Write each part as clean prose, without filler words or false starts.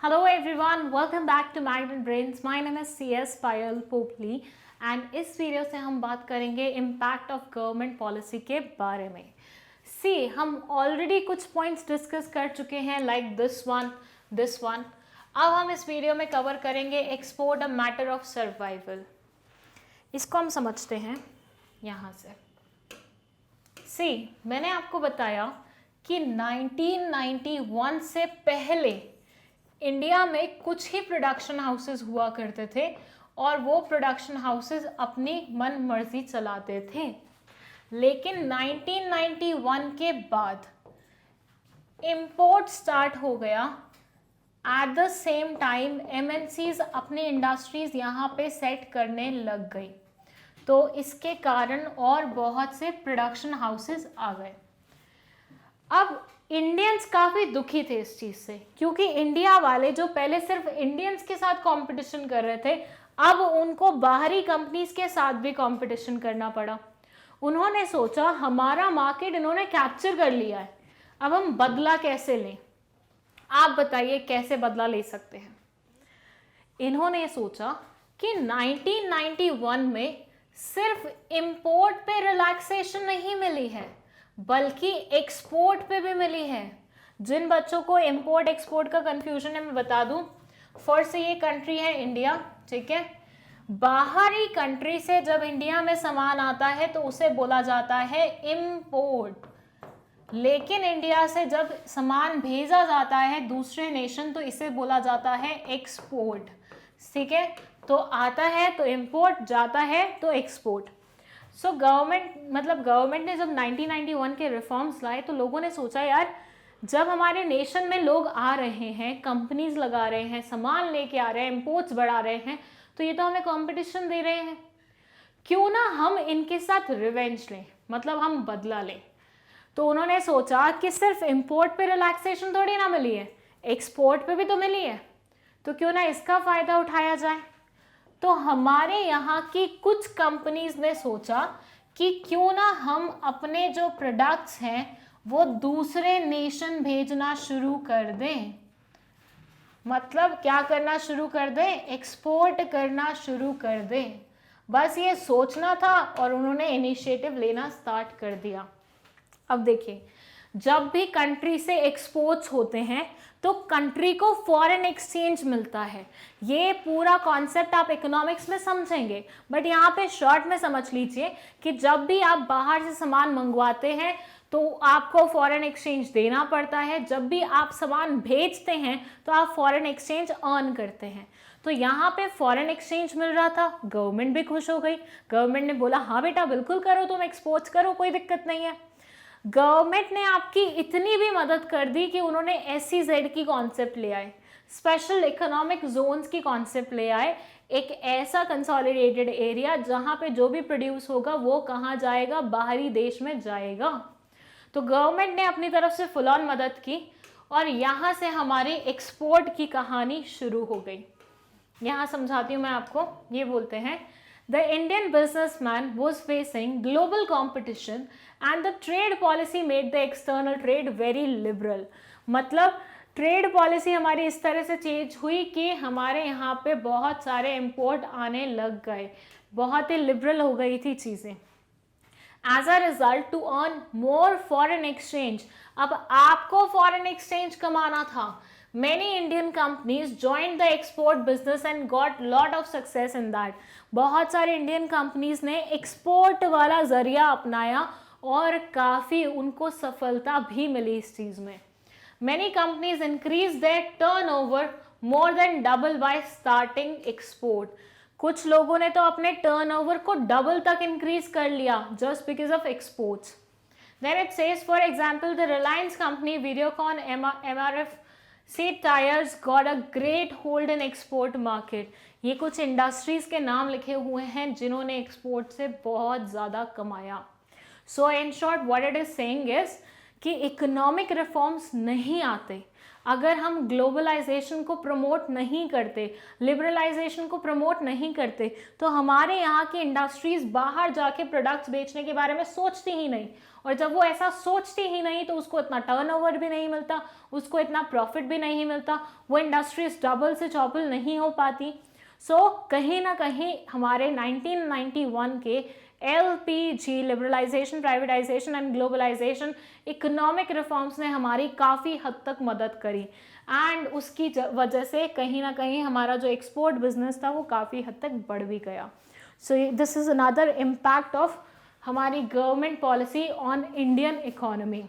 Hello everyone, welcome back to Magnet Brains. My name is CS Payal Popli and इस video से हम बात करेंगे इम्पैक्ट ऑफ गवर्नमेंट पॉलिसी के बारे में. सी हम ऑलरेडी कुछ पॉइंट्स डिस्कस कर चुके हैं लाइक दिस वन. अब हम इस वीडियो में कवर करेंगे export a matter of survival. इसको हम समझते हैं यहाँ से. सी मैंने आपको बताया कि 1991 से पहले इंडिया में कुछ ही प्रोडक्शन हाउसेस हुआ करते थे और वो प्रोडक्शन हाउसेस अपनी मन मर्जी चलाते थे. लेकिन 1991 के बाद इंपोर्ट स्टार्ट हो गया. At the same time MNCs अपनी इंडस्ट्रीज यहाँ पे सेट करने लग गई, तो इसके कारण और बहुत से प्रोडक्शन हाउसेस आ गए. अब इंडियंस काफ़ी दुखी थे इस चीज़ से, क्योंकि इंडिया वाले जो पहले सिर्फ इंडियंस के साथ कंपटीशन कर रहे थे, अब उनको बाहरी कंपनीज के साथ भी कंपटीशन करना पड़ा. उन्होंने सोचा हमारा मार्केट इन्होंने कैप्चर कर लिया है, अब हम बदला कैसे लें. आप बताइए कैसे बदला ले सकते हैं. इन्होंने सोचा कि 1991 में सिर्फ इंपोर्ट पे रिलैक्सेशन नहीं मिली है बल्कि एक्सपोर्ट पे भी मिली है. जिन बच्चों को इंपोर्ट एक्सपोर्ट का कंफ्यूजन है मैं बता दूं. फर्स्ट ये कंट्री है इंडिया, ठीक है. बाहरी कंट्री से जब इंडिया में सामान आता है तो उसे बोला जाता है इंपोर्ट. लेकिन इंडिया से जब सामान भेजा जाता है दूसरे नेशन तो इसे बोला जाता है एक्सपोर्ट. ठीक है, तो आता है तो इंपोर्ट, जाता है तो एक्सपोर्ट. सो गवर्नमेंट ने जब 1991 के रिफॉर्म्स लाए तो लोगों ने सोचा यार जब हमारे नेशन में लोग आ रहे हैं, कंपनीज लगा रहे हैं, सामान लेके आ रहे हैं, इंपोर्ट्स बढ़ा रहे हैं, तो ये तो हमें कंपटीशन दे रहे हैं, क्यों ना हम इनके साथ रिवेंज लें, मतलब हम बदला लें. तो उन्होंने सोचा कि सिर्फ इंपोर्ट पे रिलैक्सेशन थोड़ी ना मिली है, एक्सपोर्ट पे भी तो मिली है, तो क्यों ना इसका फ़ायदा उठाया जाए. तो हमारे यहाँ की कुछ कंपनीज ने सोचा कि क्यों ना हम अपने जो प्रोडक्ट्स हैं वो दूसरे नेशन भेजना शुरू कर दें. मतलब क्या करना शुरू कर दें, एक्सपोर्ट करना शुरू कर दें. बस ये सोचना था और उन्होंने इनिशिएटिव लेना स्टार्ट कर दिया. अब देखिए, जब भी कंट्री से एक्सपोर्ट्स होते हैं तो कंट्री को फॉरेन एक्सचेंज मिलता है. ये पूरा कॉन्सेप्ट आप इकोनॉमिक्स में समझेंगे, बट यहाँ पे शॉर्ट में समझ लीजिए कि जब भी आप बाहर से सामान मंगवाते हैं तो आपको फॉरेन एक्सचेंज देना पड़ता है. जब भी आप सामान भेजते हैं तो आप फॉरेन एक्सचेंज अर्न करते हैं. तो यहाँ पे फॉरेन एक्सचेंज मिल रहा था, गवर्नमेंट भी खुश हो गई. गवर्नमेंट ने बोला हाँ बेटा बिल्कुल करो, तुम एक्सपोर्ट्स करो, कोई दिक्कत नहीं है. गवर्नमेंट ने आपकी इतनी भी मदद कर दी कि उन्होंने SEZ की कॉन्सेप्ट ले आए, स्पेशल इकोनॉमिक जोन्स की कॉन्सेप्ट ले आए. एक ऐसा कंसोलिडेटेड एरिया जहां पे जो भी प्रोड्यूस होगा वो कहाँ जाएगा, बाहरी देश में जाएगा. तो गवर्नमेंट ने अपनी तरफ से फुल ऑन मदद की और यहाँ से हमारी एक्सपोर्ट की कहानी शुरू हो गई. यहाँ समझाती हूँ मैं आपको. ये बोलते हैं The Indian businessman was facing global competition and the trade policy made the external trade very liberal. मतलब ट्रेड पॉलिसी हमारी इस तरह से चेंज हुई कि हमारे यहाँ पे बहुत सारे इंपोर्ट आने लग गए, बहुत ही लिबरल हो गई थी चीज़ें. As a result to earn more foreign exchange, अब आपको फॉरेन एक्सचेंज कमाना था. Many Indian companies joined the export business and got lot of success in that. बहुत सारे इंडियन कंपनीज ने एक्सपोर्ट वाला जरिया अपनाया और काफ़ी उनको सफलता भी मिली इस चीज़ में. Many companies increased their turnover more than double by starting export. कुछ लोगों ने तो अपने टर्नओवर को डबल तक इंक्रीज कर लिया just because of exports. Then it says for example the Reliance company, Videocon, MRF Seat Tires got a great hold in export market. ये कुछ इंडस्ट्रीज के नाम लिखे हुए हैं जिन्होंने एक्सपोर्ट से बहुत ज़्यादा कमाया. So in short what it is saying is कि इकोनॉमिक रिफॉर्म्स नहीं आते, अगर हम ग्लोबलाइजेशन को प्रमोट नहीं करते, लिबरलाइजेशन को प्रमोट नहीं करते, तो हमारे यहाँ की इंडस्ट्रीज बाहर जाके प्रोडक्ट्स बेचने के बारे में सोचती ही नहीं। और जब वो ऐसा सोचती ही नहीं तो उसको इतना टर्नओवर भी नहीं मिलता, उसको इतना प्रॉफिट भी नहीं मिलता, वो इंडस्ट्रीज डबल से चौबल नहीं हो पाती। सो कहीं ना कहीं हमारे 1991 के LPG, liberalisation, privatisation and globalisation, economic reforms ने हमारी काफ़ी हद तक मदद करी, एंड उसकी वजह से कहीं ना कहीं हमारा जो एक्सपोर्ट बिजनेस था वो काफ़ी हद तक बढ़ भी गया। So this is another impact of हमारी government policy on Indian economy.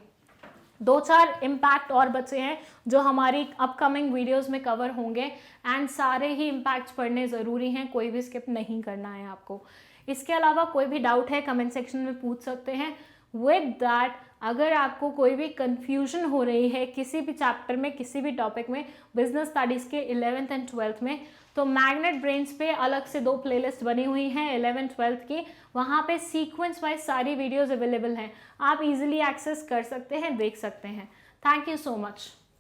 2-4 impact और बचे हैं जो हमारी अपकमिंग वीडियोस में कवर होंगे, एंड सारे ही इम्पैक्ट्स पढ़ने ज़रूरी हैं, कोई भी स्किप नहीं करना है आपको। इसके अलावा कोई भी डाउट है कमेंट सेक्शन में पूछ सकते हैं। विद दैट, अगर आपको कोई भी कंफ्यूजन हो रही है किसी भी चैप्टर में, किसी भी टॉपिक में, बिजनेस स्टडीज़ के 11th एंड 12th में, तो मैग्नेट ब्रेन्स पे अलग से 2 प्लेलिस्ट बनी हुई हैं 11th 12th की, वहाँ पे सीक्वेंस वाइज सारी वीडियोस अवेलेबल हैं, आप इजीली एक्सेस कर सकते हैं, देख सकते हैं। Thank you so much.